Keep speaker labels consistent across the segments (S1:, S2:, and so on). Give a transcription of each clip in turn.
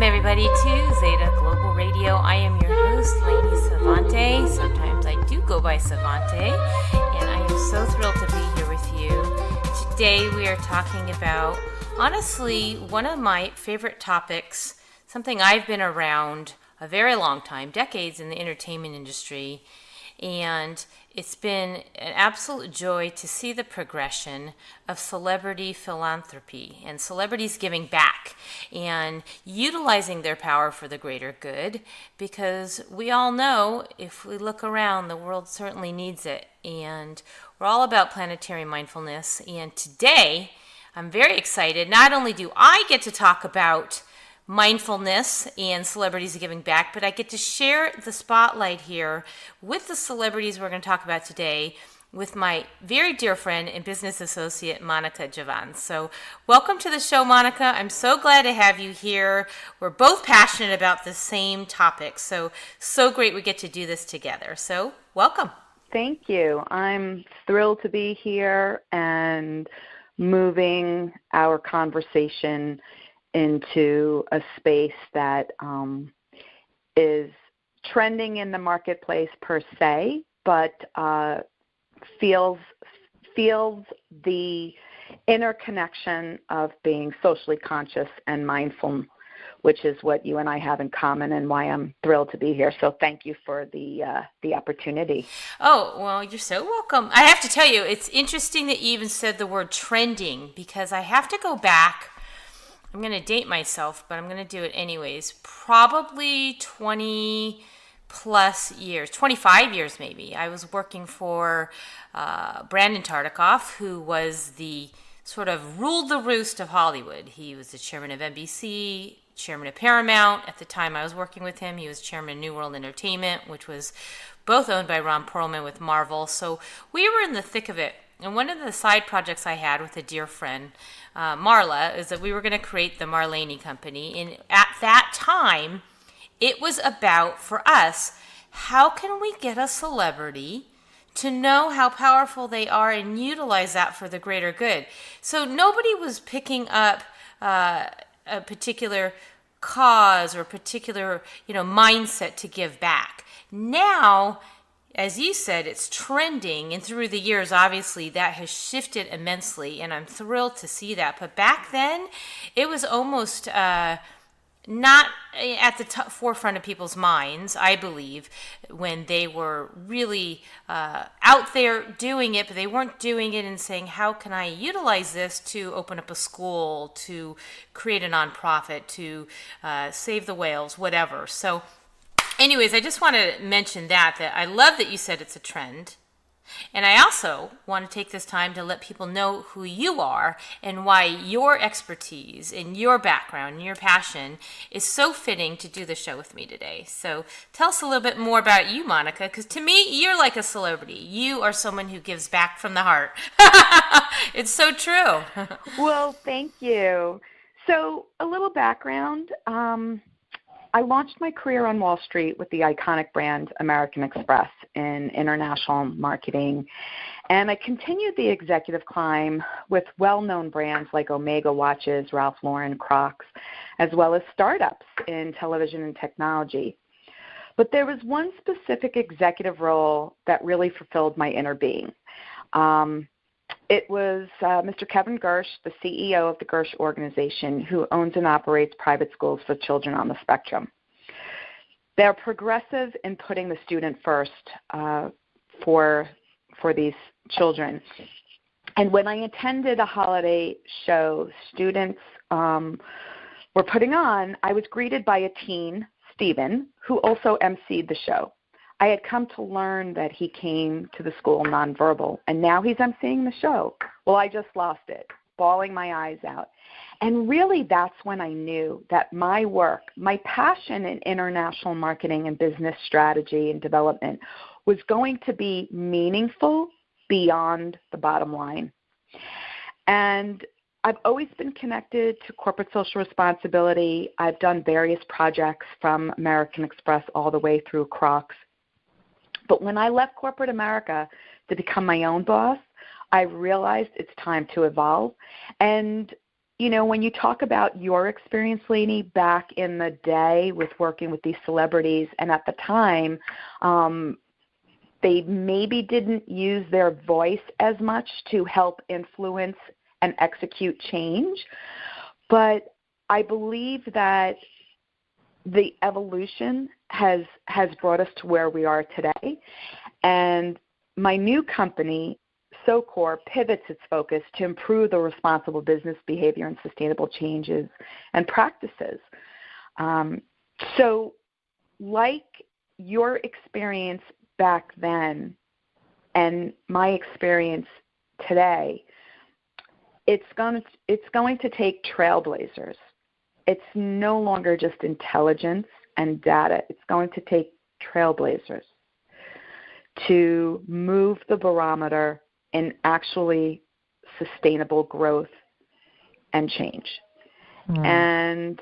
S1: Welcome, everybody, to Zeta Global Radio. I am your host, Lainie Savante. Sometimes I do go by Savante, and I am so thrilled to be here with you. Today we are talking about, honestly, one of my favorite topics, something I've been around a very long time, decades in the entertainment industry, and it's been an absolute joy to see the progression of celebrity philanthropy and celebrities giving back and utilizing their power for the greater good, because we all know if we look around, the world certainly needs it. And we're all about planetary mindfulness. And today, I'm very excited. Not only do I get to talk about mindfulness and celebrities giving back, but I get to share the spotlight here with the celebrities we're going to talk about today with my very dear friend and business associate, Monica Jovans. So welcome to the show, Monica. I'm so glad to have you here. We're both passionate about the same topic, so great we get to do this together. So welcome.
S2: Thank you. I'm thrilled to be here and moving our conversation into a space that is trending in the marketplace per se, but feels the interconnection of being socially conscious and mindful, which is what you and I have in common and why I'm thrilled to be here. So thank you for the opportunity.
S1: Oh, well, you're so welcome. I have to tell you, it's interesting that you even said the word trending, because I have to go back. I'm going to date myself, but I'm going to do it anyways. Probably 20 plus years, 25 years maybe. I was working for Brandon Tartikoff, who was the sort of ruled the roost of Hollywood. He was the chairman of NBC, chairman of Paramount. At the time I was working with him, he was chairman of New World Entertainment, which was both owned by Ron Perlman with Marvel. So we were in the thick of it. And one of the side projects I had with a dear friend, Marla, is that we were going to create the Lainie company. And at that time, it was about, for us, how can we get a celebrity to know how powerful they are and utilize that for the greater good? So nobody was picking up a particular cause or particular, mindset to give back. Now, as you said, it's trending, and through the years, obviously, that has shifted immensely, and I'm thrilled to see that. But back then, it was almost not at the forefront of people's minds, I believe, when they were really out there doing it, but they weren't doing it and saying, how can I utilize this to open up a school, to create a nonprofit, to save the whales, whatever. So anyways, I just want to mention that I love that you said it's a trend. And I also want to take this time to let people know who you are and why your expertise and your background and your passion is so fitting to do the show with me today. So tell us a little bit more about you, Monica, because to me, you're like a celebrity. You are someone who gives back from the heart. It's so true.
S2: Well, thank you. So a little background. I launched my career on Wall Street with the iconic brand American Express in international marketing, and I continued the executive climb with well-known brands like Omega Watches, Ralph Lauren, Crocs, as well as startups in television and technology. But there was one specific executive role that really fulfilled my inner being. It was Mr. Kevin Gersh, the CEO of the Gersh Organization, who owns and operates private schools for children on the spectrum. They're progressive in putting the student first for these children. And when I attended a holiday show students were putting on, I was greeted by a teen, Stephen, who also emceed the show. I had come to learn that he came to the school nonverbal, and now he's emceeing the show. Well, I just lost it, bawling my eyes out. And really that's when I knew that my work, my passion in international marketing and business strategy and development was going to be meaningful beyond the bottom line. And I've always been connected to corporate social responsibility. I've done various projects from American Express all the way through Crocs. But when I left corporate America to become my own boss, I realized it's time to evolve. And, when you talk about your experience, Lainie, back in the day with working with these celebrities, and at the time, they maybe didn't use their voice as much to help influence and execute change. But I believe that the evolution has brought us to where we are today. And my new company, So-Core, pivots its focus to improve the responsible business behavior and sustainable changes and practices. So like your experience back then and my experience today, it's going to take trailblazers. It's no longer just intelligence and data. It's going to take trailblazers to move the barometer in actually sustainable growth and change. And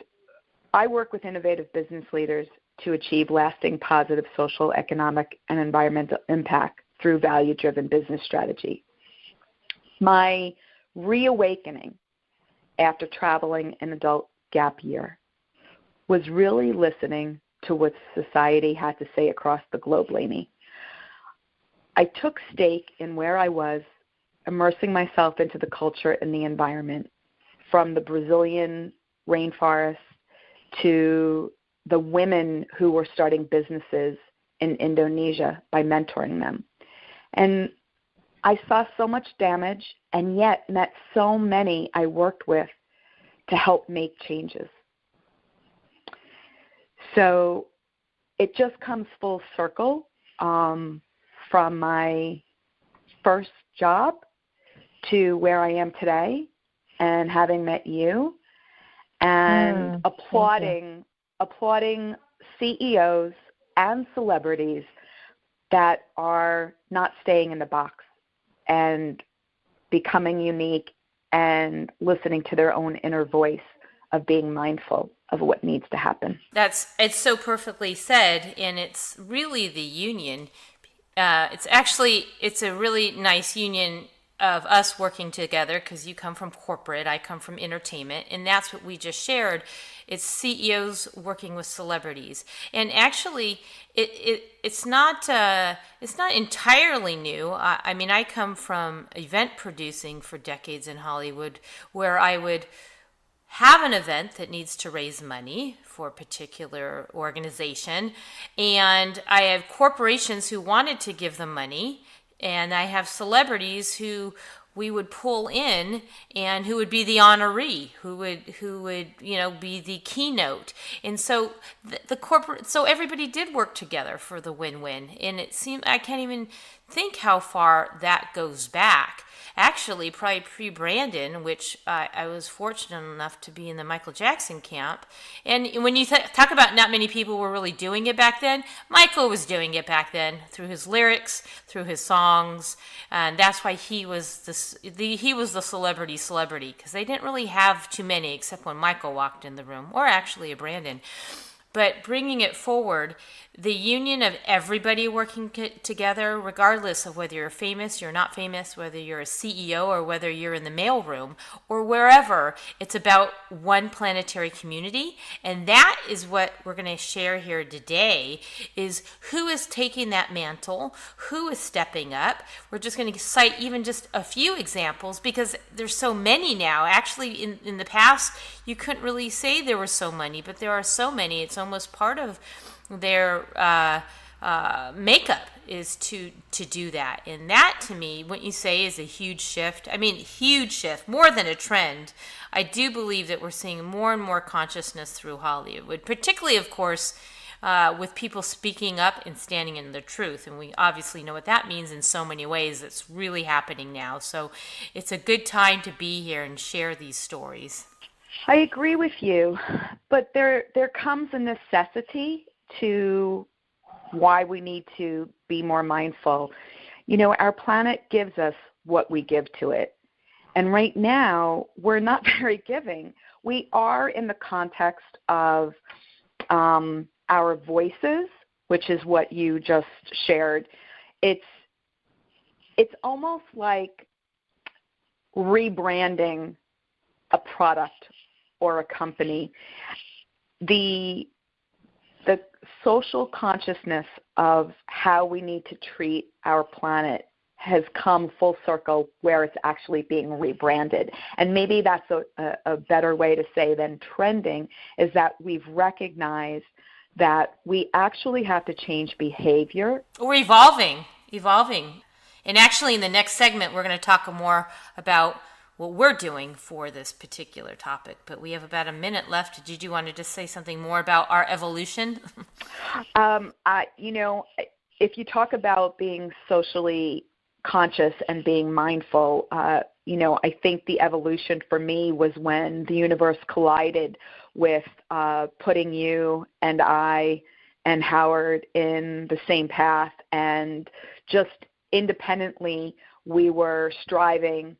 S2: I work with innovative business leaders to achieve lasting positive social, economic, and environmental impact through value-driven business strategy. My reawakening after traveling an adult gap year was really listening to what society had to say across the globe, Lainie. I took stake in where I was, immersing myself into the culture and the environment, from the Brazilian rainforest to the women who were starting businesses in Indonesia by mentoring them. And I saw so much damage and yet met so many I worked with to help make changes. So it just comes full circle from my first job to where I am today and having met you, and applauding CEOs and celebrities that are not staying in the box and becoming unique and listening to their own inner voice of being mindful of what needs to happen.
S1: It's so perfectly said, and it's really the union. It's a really nice union of us working together, because you come from corporate, I come from entertainment, and that's what we just shared. It's CEOs working with celebrities, and actually, it's not entirely new. I mean, I come from event producing for decades in Hollywood, where I would have an event that needs to raise money for a particular organization, and I have corporations who wanted to give them money, and I have celebrities who we would pull in and who would be the honoree, who would be the keynote. And so the corporate, so everybody did work together for the win-win. And it seemed, I can't even think how far that goes back. Actually, probably pre-Brandon, which I was fortunate enough to be in the Michael Jackson camp. And when you talk about not many people were really doing it back then, Michael was doing it back then through his lyrics, through his songs, and that's why he was the celebrity, because they didn't really have too many except when Michael walked in the room, or actually a Brandon. But bringing it forward, the union of everybody working together, regardless of whether you're famous, you're not famous, whether you're a CEO or whether you're in the mailroom or wherever, it's about one planetary community. And that is what we're going to share here today, is who is taking that mantle, who is stepping up. We're just going to cite even just a few examples, because there's so many now. Actually, in the past, you couldn't really say there were so many, but there are so many. It's almost part of their makeup is to do that. And that, to me, what you say is a huge shift. I mean, huge shift, more than a trend. I do believe that we're seeing more and more consciousness through Hollywood, particularly, of course, with people speaking up and standing in the truth. And we obviously know what that means in so many ways. It's really happening now. So it's a good time to be here and share these stories.
S2: I agree with you, but there comes a necessity to why we need to be more mindful. Our planet gives us what we give to it. And right now, we're not very giving. We are in the context of our voices, which is what you just shared. It's almost like rebranding a product or a company. The social consciousness of how we need to treat our planet has come full circle where it's actually being rebranded. And maybe that's a better way to say than trending, is that we've recognized that we actually have to change behavior.
S1: We're evolving. And actually in the next segment, we're going to talk more about what we're doing for this particular topic. But we have about a minute left. Did you want to just say something more about our evolution?
S2: If you talk about being socially conscious and being mindful, I think the evolution for me was when the universe collided with putting you and I and Howard in the same path, and just independently we were striving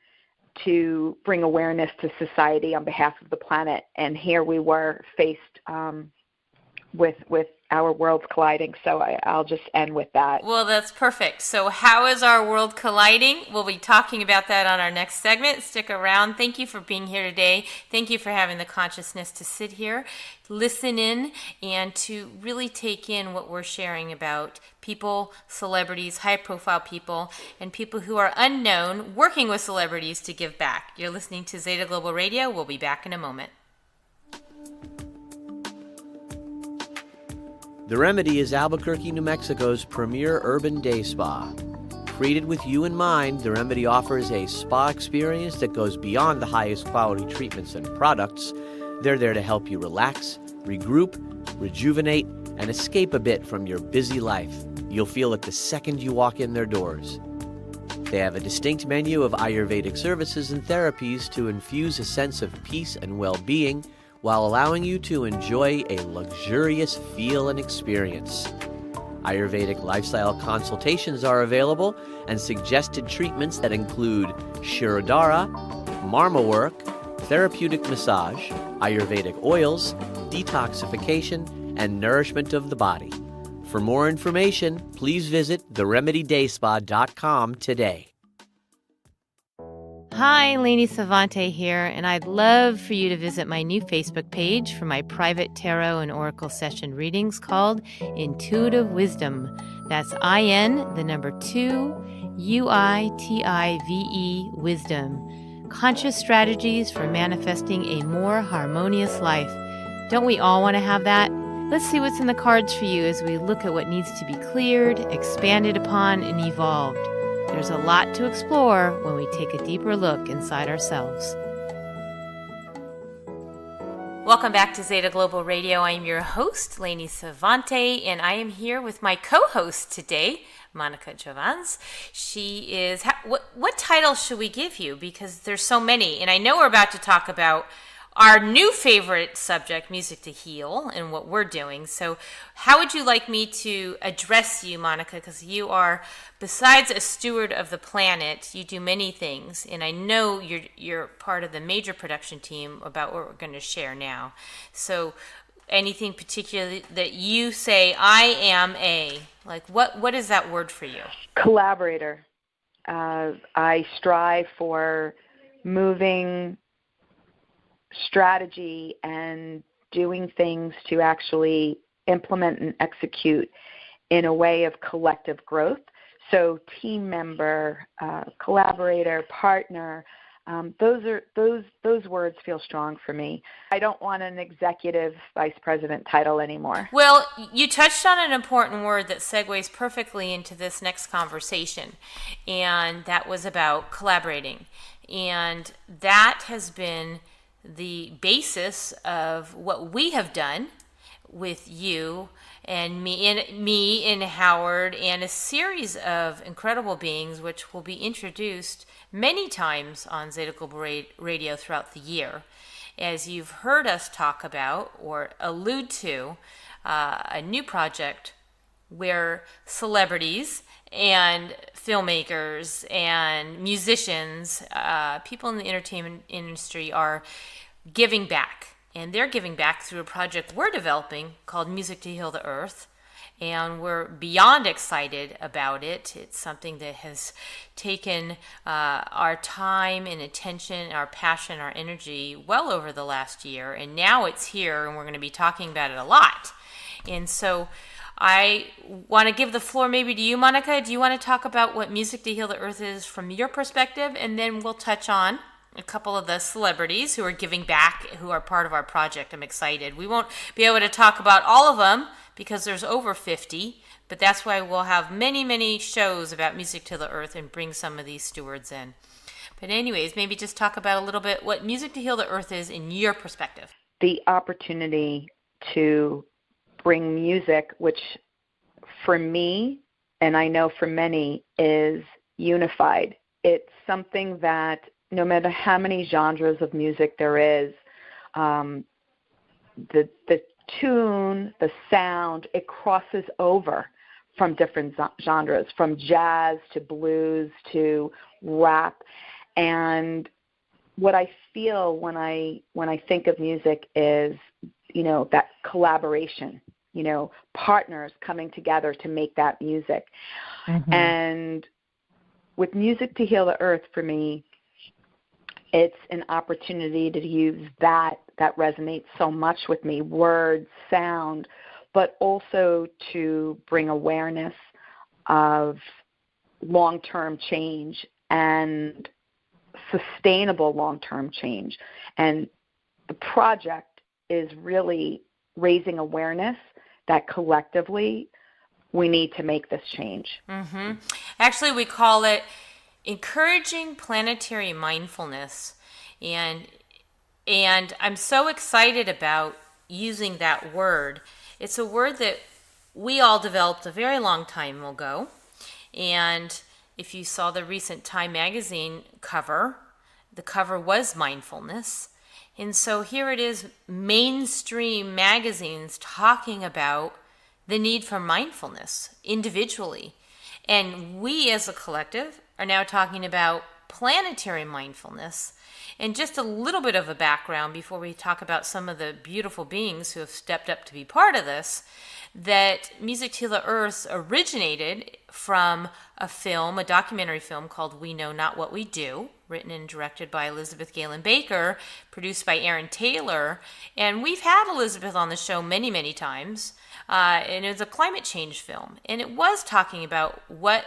S2: to bring awareness to society on behalf of the planet, and here we were faced with our worlds colliding. So I'll just end with that.
S1: Well, that's perfect. So how is our world colliding? We'll be talking about that on our next segment. Stick around. Thank you for being here today. Thank you for having the consciousness to sit here, listen in, and to really take in what we're sharing about people, celebrities, high-profile people, and people who are unknown working with celebrities to give back. You're listening to Zeta Global Radio. We'll be back in a moment.
S3: The Remedy is Albuquerque, New Mexico's premier urban day spa. Created with you in mind, The Remedy offers a spa experience that goes beyond the highest quality treatments and products. They're there to help you relax, regroup, rejuvenate, and escape a bit from your busy life. You'll feel it the second you walk in their doors. They have a distinct menu of Ayurvedic services and therapies to infuse a sense of peace and well-being, while allowing you to enjoy a luxurious feel and experience. Ayurvedic lifestyle consultations are available, and suggested treatments that include Shirodhara, Marma work, therapeutic massage, Ayurvedic oils, detoxification, and nourishment of the body. For more information, please visit theremedydayspa.com today.
S1: Hi, Lainie Savante here, and I'd love for you to visit my new Facebook page for my private tarot and oracle session readings called Intuitive Wisdom. That's IN2UITIVE Wisdom. Conscious strategies for manifesting a more harmonious life. Don't we all want to have that? Let's see what's in the cards for you as we look at what needs to be cleared, expanded upon, and evolved. There's a lot to explore when we take a deeper look inside ourselves. Welcome back to Zeta Global Radio. I am your host, Lainie Savante, and I am here with my co-host today, Monica Jovans. She is, what title should we give you? Because there's so many, and I know we're about to talk about our new favorite subject, music to heal, and what we're doing. So how would you like me to address you, Monica? Because you are, besides a steward of the planet, you do many things. And I know you're part of the major production team about what we're going to share now. So anything particular that you say, I am a, like what is that word for you?
S2: Collaborator. I strive for moving strategy and doing things to actually implement and execute in a way of collective growth. So team member, collaborator, partner, those words feel strong for me. I don't want an executive vice president title anymore.
S1: Well, you touched on an important word that segues perfectly into this next conversation, and that was about collaborating. And that has been the basis of what we have done with you and me and Howard and a series of incredible beings which will be introduced many times on Zeta Global Radio throughout the year. As you've heard us talk about or allude to a new project where celebrities and filmmakers and musicians, people in the entertainment industry are giving back. And they're giving back through a project we're developing called Music to Heal the Earth. and we're beyond excited about it. It's something that has taken our time and attention, our passion, our energy well over the last year, and now it's here, and we're going to be talking about it a lot. And so I want to give the floor maybe to you, Monica. Do you want to talk about what Music to Heal the Earth is from your perspective, and then we'll touch on a couple of the celebrities who are giving back, who are part of our project. I'm excited. We won't be able to talk about all of them because there's over 50, but that's why we'll have many, many shows about Music to the Earth and bring some of these stewards in. But anyways, maybe just talk about a little bit what Music to Heal the Earth is in your perspective.
S2: The opportunity to bring music, which for me, and I know for many, is unified. It's something that no matter how many genres of music there is, the tune, the sound, it crosses over from different genres, from jazz to blues to rap. And what I feel when I think of music is, that collaboration, partners coming together to make that music. Mm-hmm. And with Music to Heal the Earth, for me, it's an opportunity to use that resonates so much with me, words, sound, but also to bring awareness of long-term change and sustainable long-term change. And the project is really raising awareness that collectively we need to make this change.
S1: Mm-hmm. Actually, we call it encouraging planetary mindfulness, and I'm so excited about using that word. It's a word that we all developed a very long time ago, and if you saw the recent Time magazine cover, the cover was mindfulness. And so here it is, mainstream magazines talking about the need for mindfulness individually. And we as a collective are now talking about planetary mindfulness. And just a little bit of a background before we talk about some of the beautiful beings who have stepped up to be part of this, that Music to the Earth originated from a documentary film called We Know Not What We Do, written and directed by Elizabeth Galen Baker, produced by Aaron Taylor. And we've had Elizabeth on the show many, many times. And it was a climate change film. And it was talking about what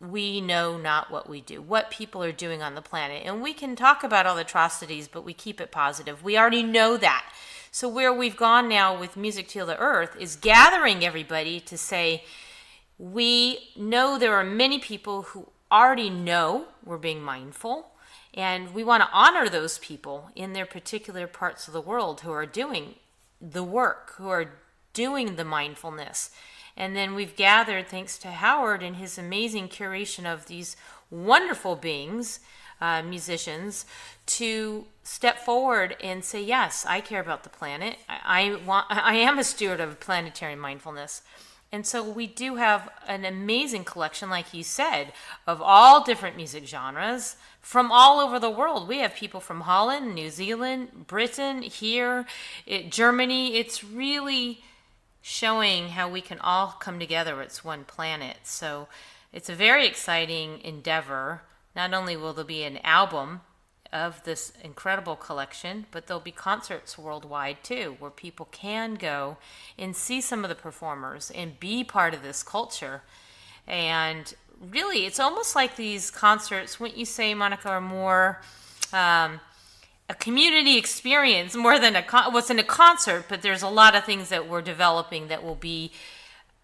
S1: we know not what we do, what people are doing on the planet. And we can talk about all the atrocities, but we keep it positive. We already know that. So where we've gone now with Music to Heal the Earth is gathering everybody to say, we know there are many people who already know we're being mindful, and we want to honor those people in their particular parts of the world who are doing the work, who are doing the mindfulness. And then we've gathered, thanks to Howard and his amazing curation of these wonderful beings, musicians, to step forward and say, yes, I care about the planet. I am a steward of planetary mindfulness. And so we do have an amazing collection, like you said, of all different music genres from all over the world. We have people from Holland, New Zealand, Britain, here, Germany. It's really showing how we can all come together as one planet. So it's a very exciting endeavor. Not only will there be an album of this incredible collection, but there'll be concerts worldwide too, where people can go and see some of the performers and be part of this culture. And really, it's almost like these concerts, wouldn't you say, Monica, are more a community experience more than what's in a concert, but there's a lot of things that we're developing that will be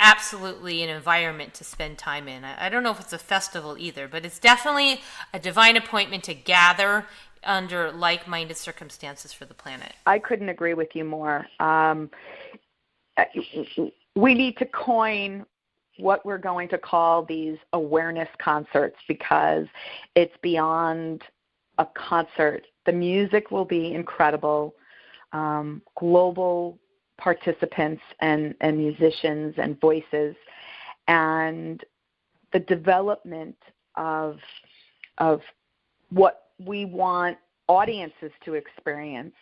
S1: absolutely an environment to spend time in. I don't know if it's a festival either, but it's definitely a divine appointment to gather under like-minded circumstances for the planet.
S2: I couldn't agree with you more. We need to coin what we're going to call these awareness concerts, because it's beyond a concert. The music will be incredible. Global participants and musicians and voices, and the development of what we want audiences to experience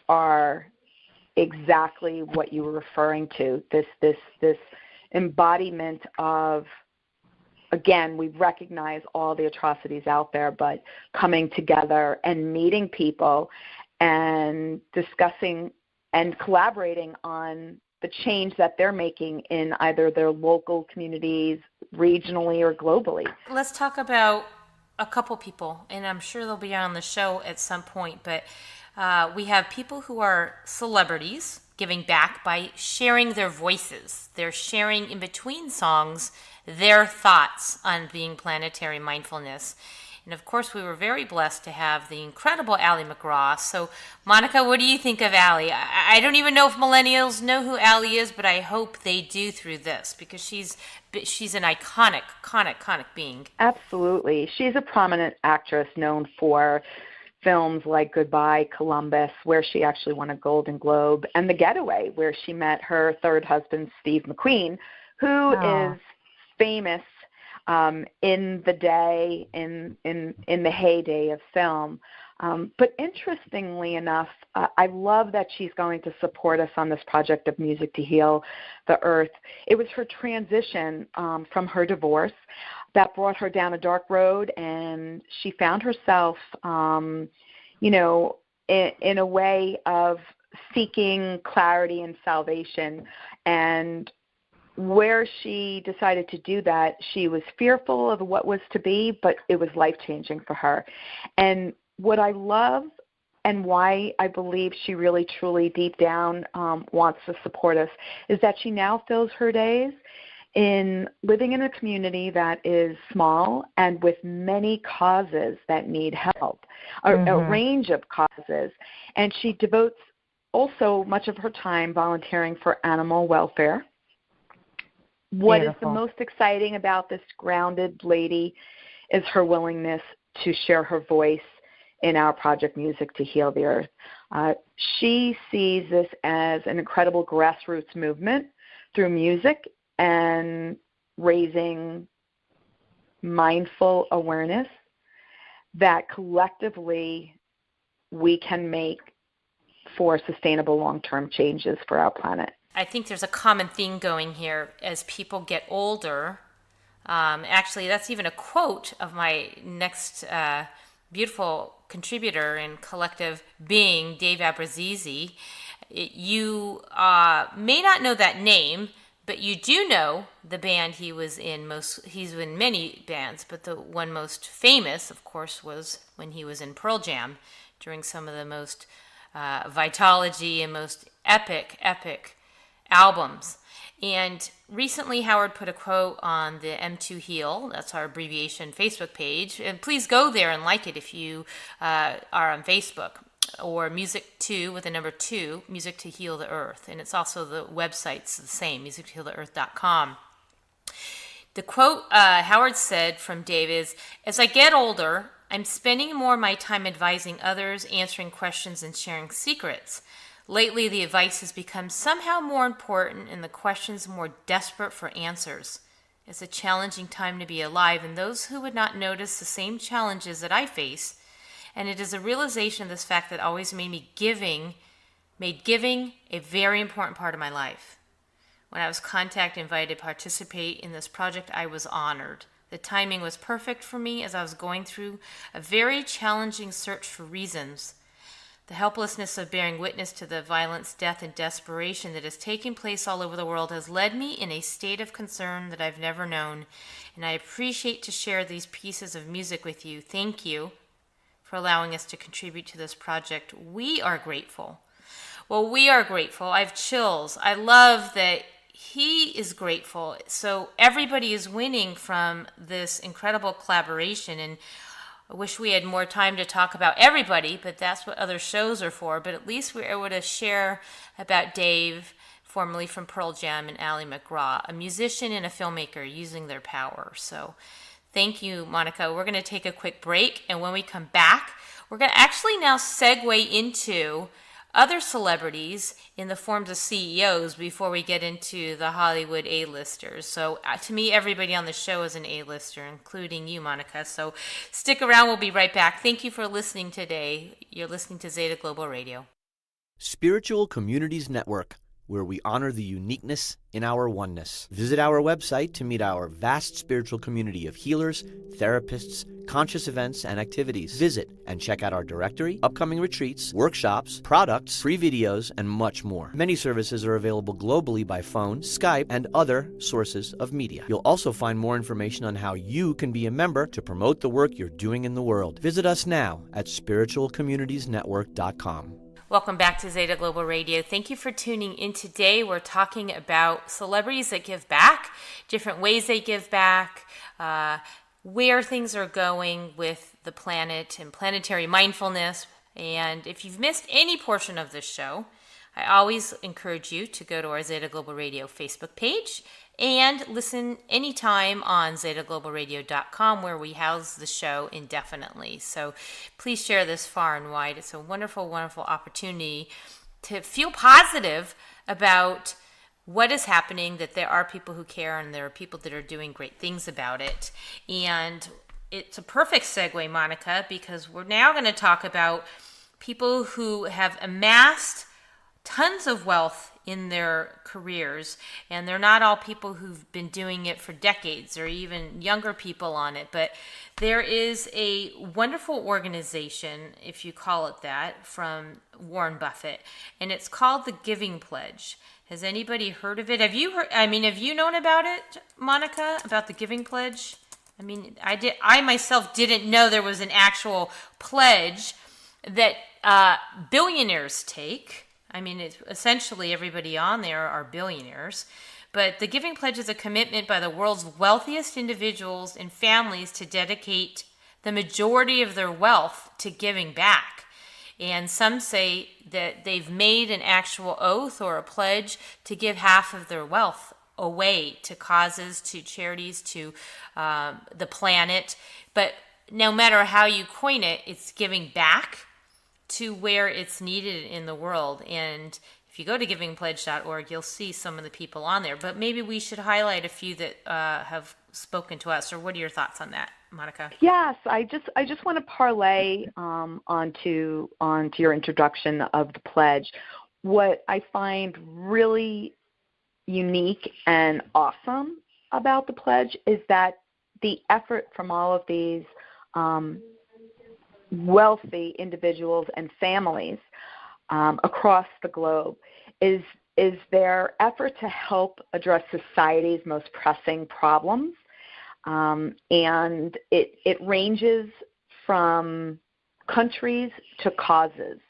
S2: are exactly what you were referring to. This embodiment of, again, we recognize all the atrocities out there, but coming together and meeting people and discussing and collaborating on the change that they're making in either their local communities, regionally, or globally.
S1: Let's talk about a couple people, and I'm sure they'll be on the show at some point, but we have people who are celebrities giving back by sharing their voices. They're sharing in between songs their thoughts on being planetary mindfulness. And of course, we were very blessed to have the incredible Ally McGraw. So, Monica, what do you think of Ally? I don't even know if millennials know who Ally is, but I hope they do through this, because she's an iconic being.
S2: Absolutely. She's a prominent actress known for films like Goodbye, Columbus, where she actually won a Golden Globe, and The Getaway, where she met her third husband, Steve McQueen, who is famous in the day, in the heyday of film. But interestingly enough, I love that she's going to support us on this project of Music to Heal the Earth. It was her transition from her divorce that brought her down a dark road, and she found herself, in a way of seeking clarity and salvation. And where she decided to do that, she was fearful of what was to be, but it was life-changing for her. And what I love and why I believe she really, truly, deep down wants to support us is that she now fills her days in living in a community that is small and with many causes that need help, a range of causes. And she devotes also much of her time volunteering for animal welfare. What is the most exciting about this grounded lady is her willingness to share her voice in our project Music to Heal the Earth. She sees this as an incredible grassroots movement through music and raising mindful awareness that collectively we can make for sustainable long-term changes for our planet.
S1: I think there's a common theme going here as people get older. Actually, that's even a quote of my next beautiful contributor and collective being, Dave Abrazizi. You may not know that name, but you do know the band he was in. He's in many bands, but the one most famous, of course, was when he was in Pearl Jam during some of the most Vitology and most epic albums. And recently Howard put a quote on the M2 Heal, that's our abbreviation Facebook page, and please go there and like it if you are on Facebook, or Music 2 with the number 2, Music to Heal the Earth. And it's also the website's the same, musictohealtheearth.com. The quote Howard said from Dave is, "As I get older, I'm spending more of my time advising others, answering questions, and sharing secrets. Lately, the advice has become somehow more important and the questions more desperate for answers. It's a challenging time to be alive, and those who would not notice the same challenges that I face, and it is a realization of this fact that always made giving a very important part of my life. When I was invited to participate in this project, I was honored. The timing was perfect for me as I was going through a very challenging search for reasons. The helplessness of bearing witness to the violence, death, and desperation that is taking place all over the world has led me in a state of concern that I've never known, and I appreciate to share these pieces of music with you. Thank you for allowing us to contribute to this project. We are grateful." Well, we are grateful. I have chills. I love that he is grateful. So everybody is winning from this incredible collaboration, and I wish we had more time to talk about everybody, but that's what other shows are for. But at least we're able to share about Dave, formerly from Pearl Jam, and Ally McGraw, a musician and a filmmaker using their power. So thank you, Monica. We're going to take a quick break, and when we come back, we're going to actually now segue into other celebrities in the forms of CEOs before we get into the Hollywood A-listers. So to me, everybody on the show is an A-lister, including you, Monica. So stick around. We'll be right back. Thank you for listening today. You're listening to Zeta Global Radio.
S3: Spiritual Communities Network, where we honor the uniqueness in our oneness. Visit our website to meet our vast spiritual community of healers, therapists, conscious events, and activities. Visit and check out our directory, upcoming retreats, workshops, products, free videos, and much more. Many services are available globally by phone, Skype, and other sources of media. You'll also find more information on how you can be a member to promote the work you're doing in the world. Visit us now at spiritualcommunitiesnetwork.com.
S1: Welcome back to Zeta Global Radio. Thank you for tuning in today. We're talking about celebrities that give back, different ways they give back, where things are going with the planet and planetary mindfulness. And if you've missed any portion of this show, I always encourage you to go to our Zeta Global Radio Facebook page and listen anytime on ZetaGlobalRadio.com, where we house the show indefinitely. So please share this far and wide. It's a wonderful, wonderful opportunity to feel positive about what is happening, that there are people who care and there are people that are doing great things about it. And it's a perfect segue, Monica, because we're now going to talk about people who have amassed tons of wealth in their careers, and they're not all people who've been doing it for decades or even younger people on it, but there is a wonderful organization, if you call it that, from Warren Buffett, and it's called the Giving Pledge. Has anybody heard of it? Have you known about it, Monica, about the Giving Pledge? I myself didn't know there was an actual pledge that billionaires take. It's essentially everybody on there are billionaires. But the Giving Pledge is a commitment by the world's wealthiest individuals and families to dedicate the majority of their wealth to giving back. And some say that they've made an actual oath or a pledge to give half of their wealth away to causes, to charities, to the planet. But no matter how you coin it, it's giving back to where it's needed in the world. And if you go to givingpledge.org, you'll see some of the people on there. But maybe we should highlight a few that have spoken to us. Or what are your thoughts on that, Monica?
S2: Yes, I just want to parlay onto your introduction of the pledge. What I find really unique and awesome about the pledge is that the effort from all of these wealthy individuals and families across the globe is their effort to help address society's most pressing problems. And it ranges from countries to causes.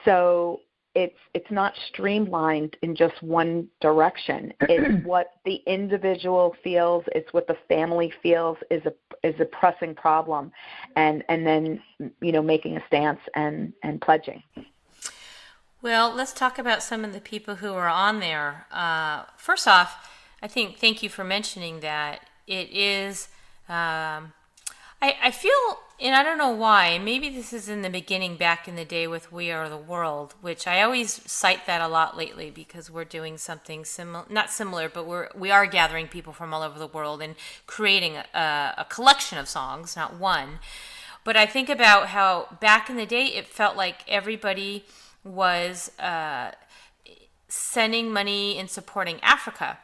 S2: So it's not streamlined in just one direction. It's what the individual feels, it's what the family feels is a pressing problem, and then making a stance and pledging.
S1: Well, let's talk about some of the people who are on there. First off, thank you for mentioning that. It is, I feel, and I don't know why, maybe this is in the beginning back in the day with We Are the World, which I always cite that a lot lately because we're doing something similar, not similar, but we are gathering people from all over the world and creating a collection of songs, not one. But I think about how back in the day it felt like everybody was sending money and supporting Africa.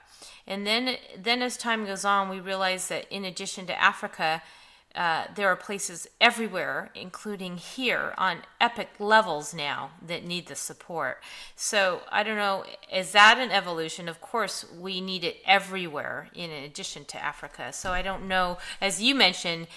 S1: And then as time goes on, we realize that in addition to Africa, there are places everywhere, including here, on epic levels now that need the support. So I don't know, is that an evolution? Of course, we need it everywhere in addition to Africa. So I don't know, as you mentioned,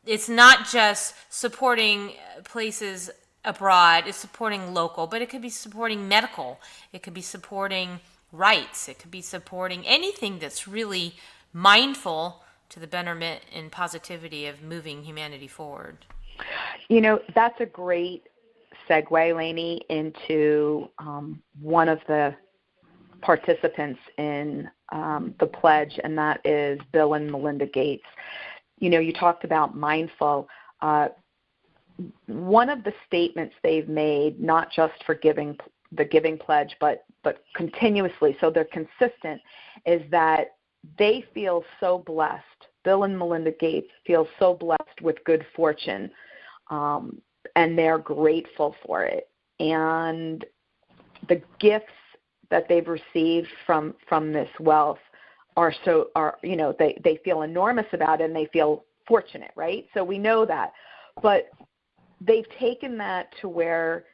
S1: it's not just supporting places abroad, it's supporting local, but it could be supporting medical, it could be supporting rights, it could be supporting anything that's really mindful to the betterment and positivity of moving humanity forward.
S2: That's a great segue, Lainie, into one of the participants in the pledge, and that is Bill and Melinda Gates. You talked about mindful. One of the statements they've made, not just for the Giving Pledge, but continuously, so they're consistent, is that they feel so blessed. Bill and Melinda Gates feel so blessed with good fortune, and they're grateful for it. And the gifts that they've received from this wealth they feel enormous about it and they feel fortunate, right? So we know that. But they've taken that to where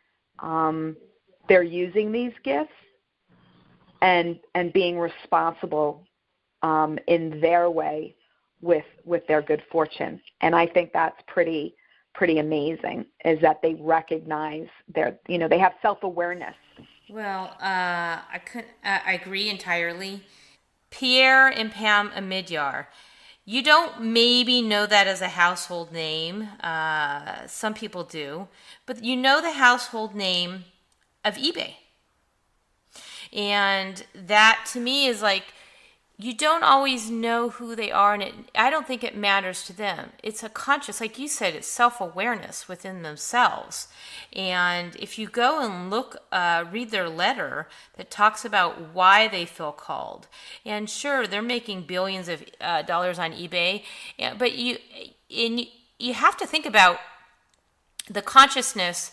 S2: they're using these gifts and being responsible in their way with their good fortune. And I think that's pretty amazing, is that they recognize they have self-awareness.
S1: Well, I agree entirely. Pierre and Pam Amidyar. You don't maybe know that as a household name. Some people do. But you know the household name of eBay. And that to me is like, you don't always know who they are, and I don't think it matters to them. It's a conscious, like you said, it's self-awareness within themselves. And if you go and read their letter that talks about why they feel called, and sure, they're making billions of dollars on eBay, but you have to think about the consciousness.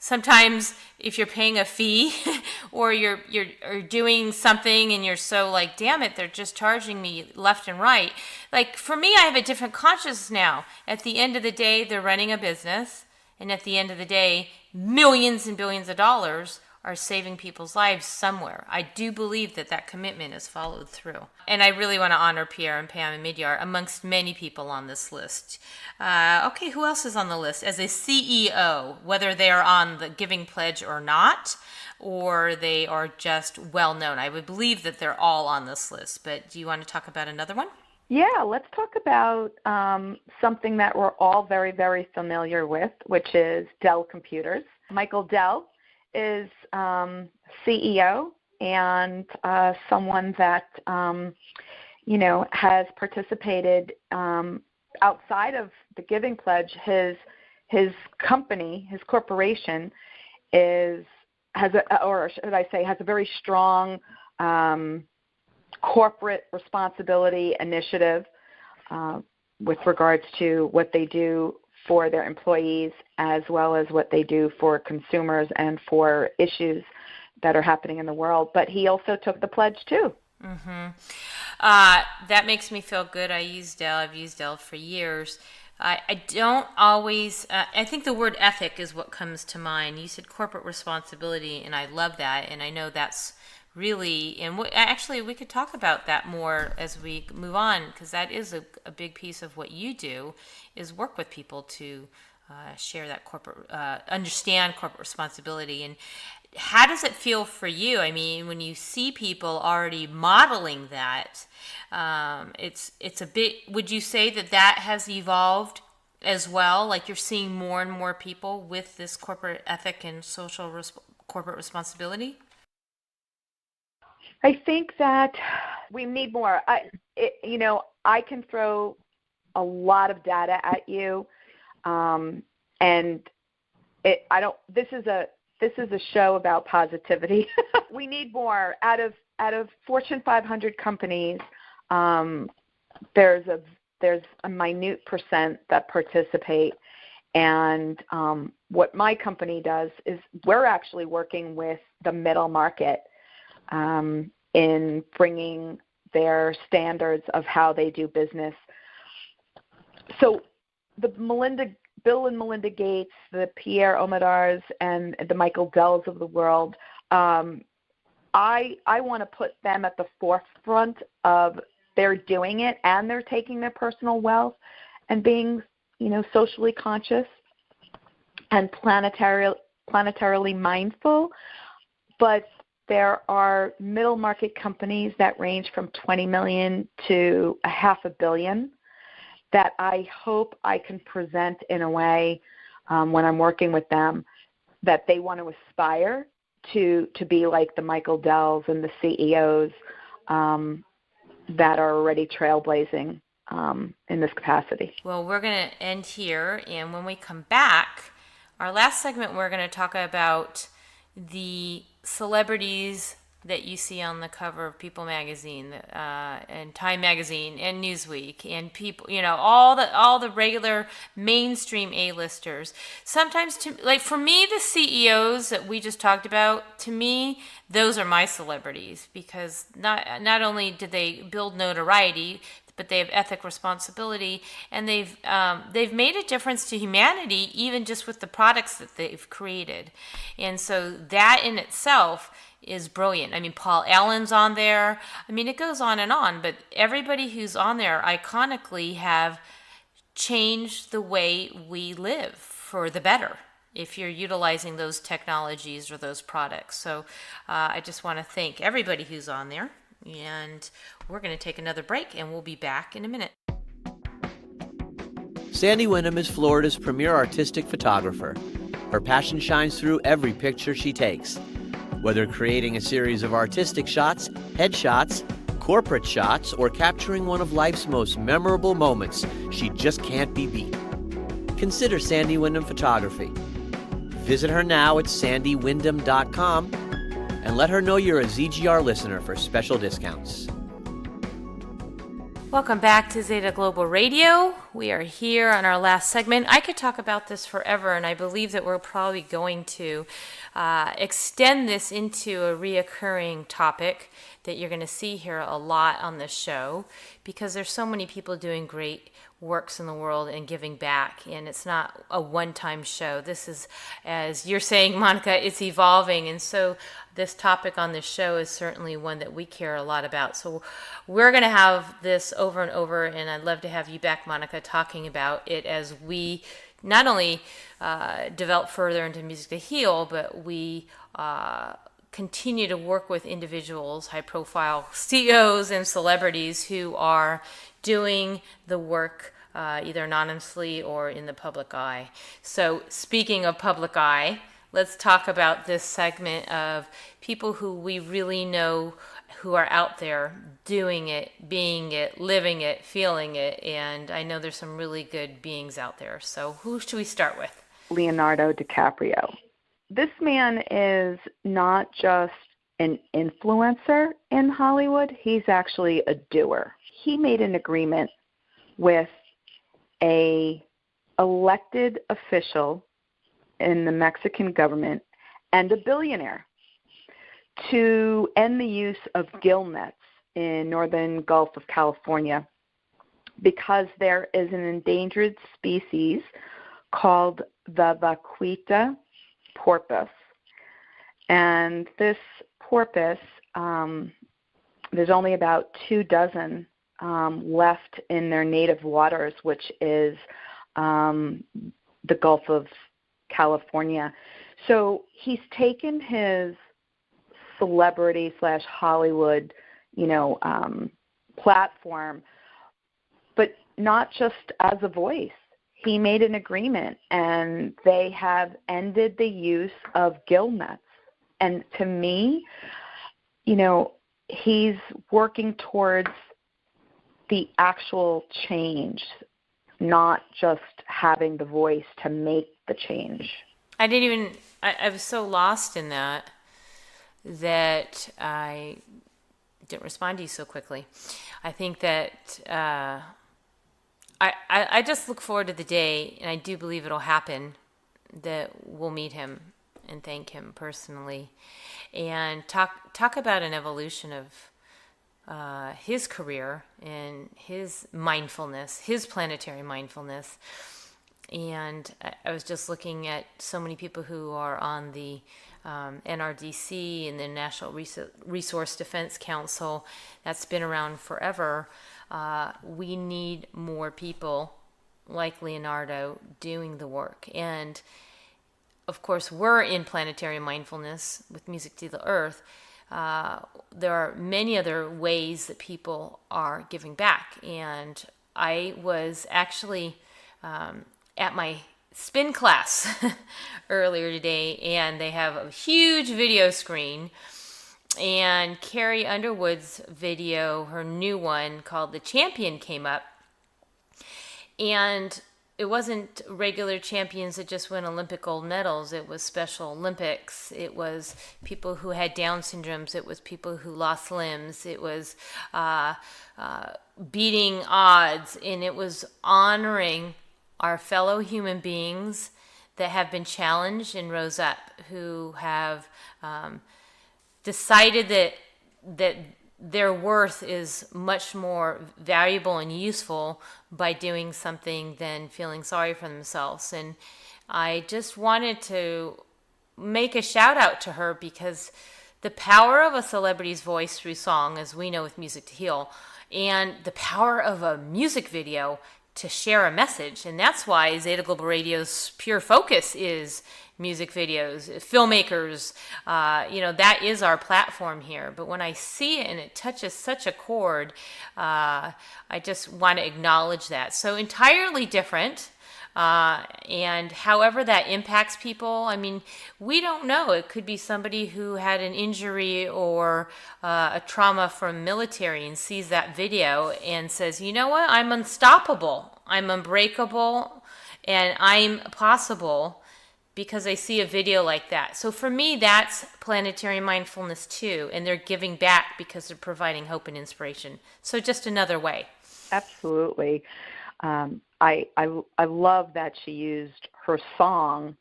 S1: Sometimes if you're paying a fee or you're doing something and you're so like, damn it, they're just charging me left and right. Like for me, I have a different consciousness now. At the end of the day, they're running a business. And at the end of the day, millions and billions of dollars are saving people's lives somewhere. I do believe that commitment is followed through. And I really want to honor Pierre and Pam and Midyar amongst many people on this list. Okay, who else is on the list? As a CEO, whether they are on the Giving Pledge or not, or they are just well known. I would believe that they're all on this list, but do you want to talk about another one?
S2: Yeah, let's talk about something that we're all very, very familiar with, which is Dell Computers. Michael Dell is CEO and someone that has participated outside of the Giving Pledge. His company, his corporation, has a very strong corporate responsibility initiative with regards to what they do for their employees, as well as what they do for consumers and for issues that are happening in the world. But he also took the pledge too.
S1: Mm-hmm. That makes me feel good. I've used Dell for years. I don't always, I think the word ethic is what comes to mind. You said corporate responsibility, and I love that. And I know that's really, and actually we could talk about that more as we move on, because that is a big piece of what you do, is work with people to share that understand corporate responsibility. And how does it feel for you? I mean, when you see people already modeling that, it's a bit, would you say that has evolved as well? Like you're seeing more and more people with this corporate ethic and social corporate responsibility?
S2: I think that we need more. I can throw a lot of data at you, and this is a show about positivity. We need more. Out of Fortune 500 companies, there's a minute percent that participate. And what my company does is we're actually working with the middle market in bringing their standards of how they do business. So the Bill and Melinda Gates, the Pierre Omidyars, and the Michael Dells of the world, I want to put them at the forefront of they're doing it, and they're taking their personal wealth and being, socially conscious and planetarily mindful. But there are middle market companies that range from 20 million to $500 million that I hope I can present in a way when I'm working with them that they want to aspire to be like the Michael Dells and the CEOs that are already trailblazing in this capacity.
S1: Well, we're going to end here, and when we come back, our last segment, we're going to talk about the celebrities that you see on the cover of People magazine, and Time magazine and Newsweek and People, all the regular mainstream A-listers. Sometimes, for me, the CEOs that we just talked about, to me, those are my celebrities, because not only do they build notoriety, but they have ethic responsibility, and they've made a difference to humanity, even just with the products that they've created. And so that in itself is brilliant. I mean, Paul Allen's on there. I mean, it goes on, but everybody who's on there iconically have changed the way we live for the better, if you're utilizing those technologies or those products. So I just want to thank everybody who's on there. And we're going to take another break, and we'll be back in a minute.
S3: Sandy Wyndham is Florida's premier artistic photographer. Her passion shines through every picture she takes. Whether creating a series of artistic shots, headshots, corporate shots, or capturing one of life's most memorable moments, she just can't be beat. Consider Sandy Wyndham Photography. Visit her now at sandywyndham.com and let her know you're a ZGR listener for special discounts.
S1: Welcome back to Zeta Global Radio. We are here on our last segment. I could talk about this forever, and I believe that we're probably going to extend this into a reoccurring topic that you're going to see here a lot on this show, because there's so many people doing great works in the world and giving back, and it's not a one-time show. This is, as you're saying, Monica, it's evolving, and so this topic on this show is certainly one that we care a lot about. So we're going to have this over and over, and I'd love to have you back, Monica, talking about it as we not only develop further into Music to Heal, but we continue to work with individuals, high-profile CEOs and celebrities who are doing the work either anonymously or in the public eye. So speaking of public eye, let's talk about this segment of people who we really know who are out there doing it, being it, living it, feeling it. And I know there's some really good beings out there. So who should we start with?
S2: Leonardo DiCaprio. This man is not just an influencer in Hollywood. He's actually a doer. He made an agreement with a elected official in the Mexican government and a billionaire to end the use of gill nets in northern Gulf of California, because there is an endangered species called the vaquita porpoise. And this porpoise, there's only about 24 left in their native waters, which is the Gulf of California. So he's taken his celebrity / Hollywood, platform, but not just as a voice. He made an agreement, and they have ended the use of gill nets. And to me, he's working towards the actual change, not just having the voice to make the change.
S1: I was so lost in that I didn't respond to you so quickly. I think that I just look forward to the day, and I do believe it'll happen, that we'll meet him and thank him personally and talk about an evolution of his career and his mindfulness, his planetary mindfulness. And I was just looking at so many people who are on the NRDC and the National Resource Defense Council. That's been around forever. We need more people like Leonardo doing the work. And of course, we're in planetary mindfulness with Music to the Earth. There are many other ways that people are giving back. And I was actually at my spin class earlier today, and they have a huge video screen, and Carrie Underwood's video, her new one called The Champion, came up, and wasn't regular champions that just win Olympic gold medals. It was Special Olympics. It was people who had Down syndromes. It was people who lost limbs. It was beating odds, and it was honoring our fellow human beings that have been challenged and rose up, who have decided that their worth is much more valuable and useful by doing something than feeling sorry for themselves. And I just wanted to make a shout out to her, because the power of a celebrity's voice through song, as we know with Music to Heal, and the power of a music video to share a message. And that's why Zeta Global Radio's pure focus is music videos, filmmakers, that is our platform here. But when I see it and it touches such a chord, I just want to acknowledge that. So entirely different. And however that impacts people, I mean, we don't know. It could be somebody who had an injury or a trauma from military and sees that video and says, you know what, I'm unstoppable, I'm unbreakable, and I'm possible because I see a video like that. So for me, that's planetary mindfulness too, and they're giving back because they're providing hope and inspiration. So just another way.
S2: Absolutely. I love that she used her song,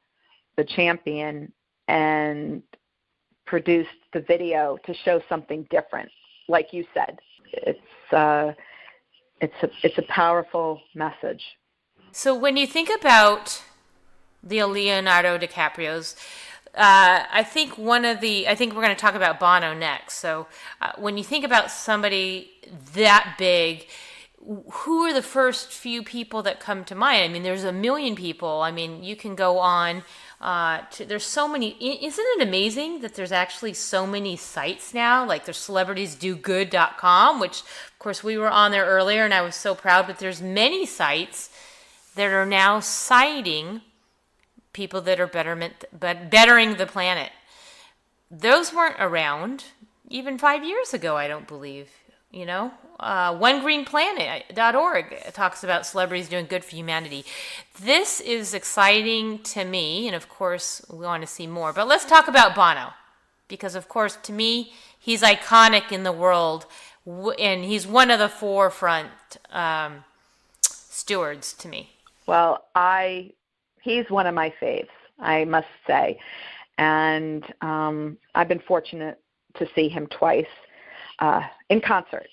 S2: The Champion, and produced the video to show something different. Like you said, it's a powerful message.
S1: So when you think about the Leonardo DiCaprio's, I think we're going to talk about Bono next. So when you think about somebody that big, who are the first few people that come to mind? I mean, there's a million people. I mean, you can go on there's so many. Isn't it amazing that there's actually so many sites now? Like there's celebrittiesdogood.com, which of course we were on there earlier and I was so proud, but there's many sites that are now citing people that are bettering the planet. Those weren't around even 5 years ago, I don't believe. OneGreenPlanet.org talks about celebrities doing good for humanity. This is exciting to me, and of course, we want to see more. But let's talk about Bono, because of course, to me, he's iconic in the world, and he's one of the forefront stewards to me.
S2: Well, he's one of my faves, I must say, and I've been fortunate to see him twice in concert.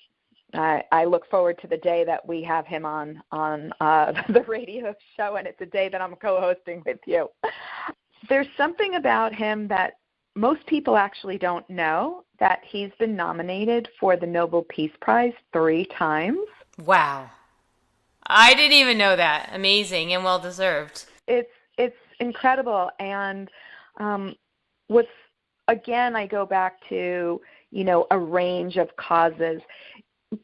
S2: I look forward to the day that we have him on the radio show, and it's a day that I'm co-hosting with you. There's something about him that most people actually don't know, that he's been nominated for the Nobel Peace Prize 3 times.
S1: Wow. I didn't even know that. Amazing and well-deserved.
S2: It's incredible. And again, I go back to, a range of causes.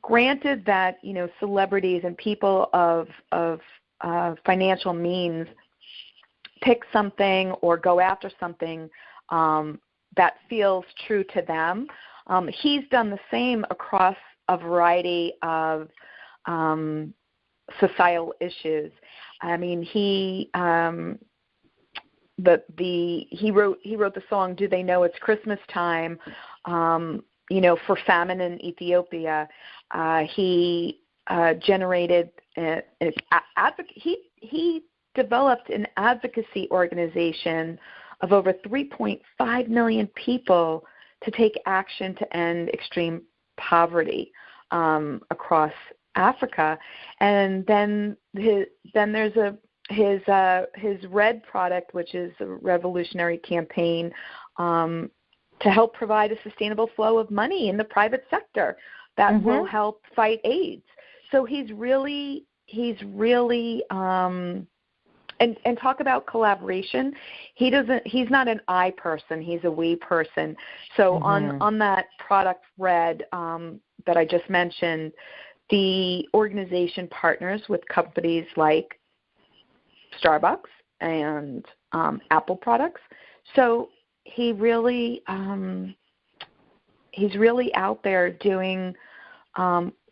S2: Granted that, celebrities and people of financial means pick something or go after something that feels true to them. He's done the same across a variety of societal issues. I mean, he wrote the song "Do They Know It's Christmas Time?" For famine in Ethiopia. He generated he developed an advocacy organization of over 3.5 million people to take action to end extreme poverty across Africa. And then there's his RED product, which is a revolutionary campaign to help provide a sustainable flow of money in the private sector that will help fight AIDS. So he's really and talk about collaboration. He's not an I person, he's a we person. So on that product RED that I just mentioned, the organization partners with companies like Starbucks and Apple products. So he's really out there doing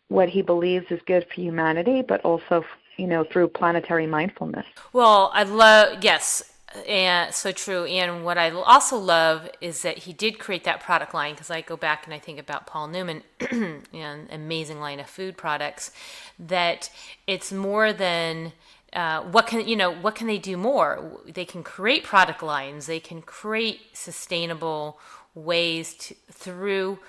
S2: what he believes is good for humanity, but also through planetary mindfulness.
S1: Well, I love, yes, and so true. And what I also love is that he did create that product line, because I go back and I think about Paul Newman and amazing line of food products, that it's more than what can they do more? They can create product lines. They can create sustainable ways through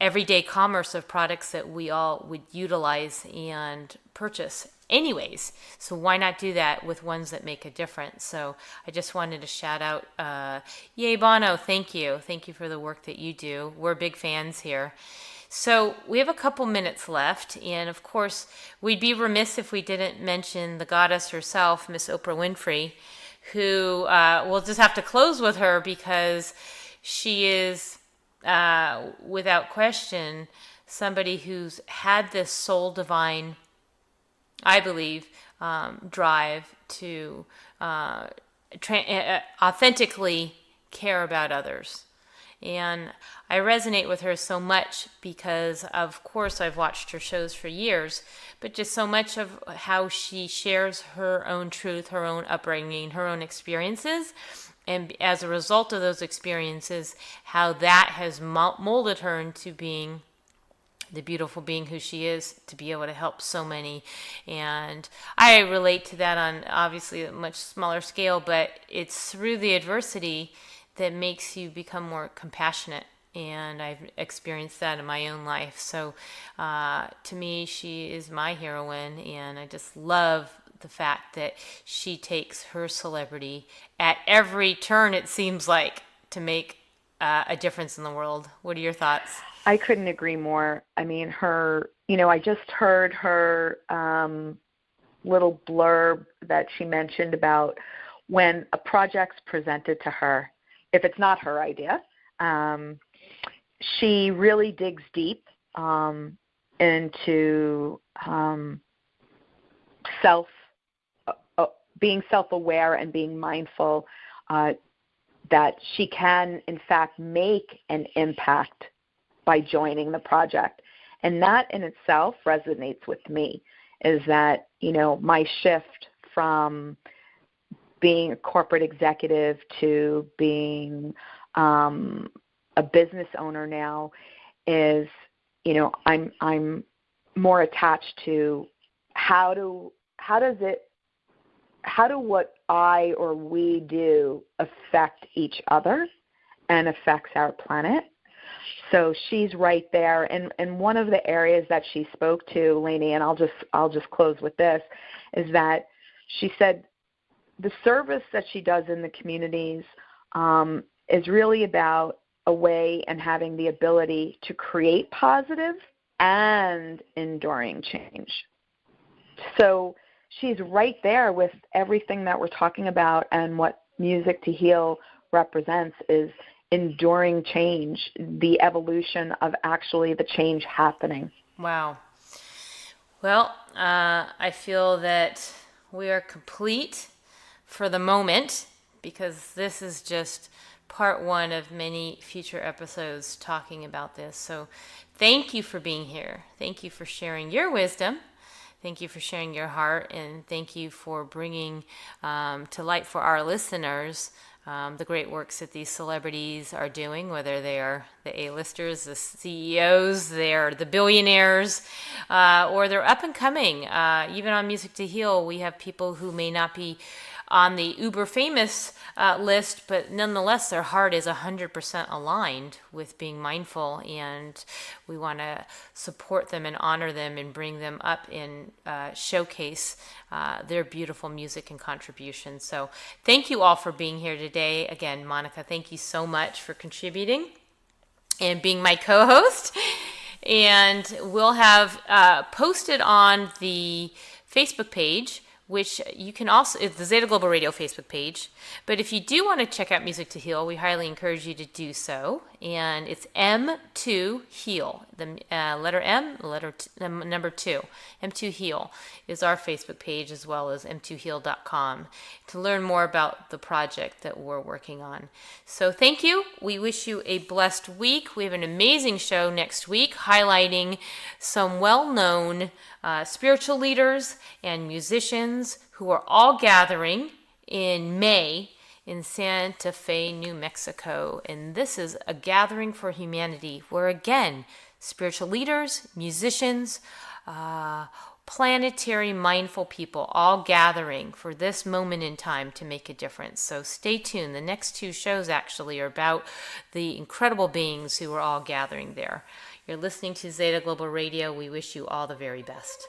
S1: everyday commerce of products that we all would utilize and purchase anyways. So why not do that with ones that make a difference? So I just wanted to shout out, yay Bono, thank you. Thank you for the work that you do. We're big fans here. So we have a couple minutes left, and of course we'd be remiss if we didn't mention the goddess herself, Miss Oprah Winfrey, who we'll just have to close with her, because she is without question somebody who's had this soul divine, I believe, drive to authentically care about others. And I resonate with her so much because, of course, I've watched her shows for years, but just so much of how she shares her own truth, her own upbringing, her own experiences. And as a result of those experiences, how that has molded her into being the beautiful being who she is, to be able to help so many. And I relate to that on obviously a much smaller scale, but it's through the adversity that makes you become more compassionate. And I've experienced that in my own life. So to me, she is my heroine, and I just love the fact that she takes her celebrity at every turn, it seems like, to make a difference in the world. What are your thoughts?
S2: I couldn't agree more. I mean, I just heard her little blurb that she mentioned about when a project's presented to her, if it's not her idea, she really digs deep into being self-aware and being mindful that she can, in fact, make an impact by joining the project. And that in itself resonates with me, is that, my shift from being a corporate executive to being a business owner now is, I'm more attached to how do what I or we do affect each other and affects our planet. So she's right there, and one of the areas that she spoke to, Lainie, and I'll just close with this, is that she said the service that she does in the communities is really about a way and having the ability to create positive and enduring change. So she's right there with everything that we're talking about, and what Music to Heal represents is enduring change, the evolution of actually the change happening.
S1: Wow. Well, I feel that we are complete for the moment, because this is just part one of many future episodes talking about this. So thank you for being here. Thank you for sharing your wisdom. Thank you for sharing your heart, and thank you for bringing to light for our listeners the great works that these celebrities are doing, whether they are the A-listers, the CEOs, they're the billionaires, or they're up and coming. Even on Music to Heal, we have people who may not be on the uber famous list, but nonetheless their heart is 100% aligned with being mindful, and we want to support them and honor them and bring them up and showcase their beautiful music and contributions. So thank you all for being here today. Again, Monica, thank you so much for contributing and being my co-host. And we'll have posted on the Facebook page, which you can also, it's the Zeta Global Radio Facebook page. But if you do want to check out Music to Heal, we highly encourage you to do so. and it's M2 Heal. The letter M, number 2. M2 Heal is our Facebook page, as well as m2heal.com, to learn more about the project that we're working on. So thank you. We wish you a blessed week. We have an amazing show next week highlighting some well-known spiritual leaders and musicians who are all gathering in May in Santa Fe, New Mexico. And this is a gathering for humanity where, again, spiritual leaders, musicians, planetary mindful people all gathering for this moment in time to make a difference. So stay tuned. The next 2 shows actually are about the incredible beings who are all gathering there. You're listening to Zeta Global Radio. We wish you all the very best.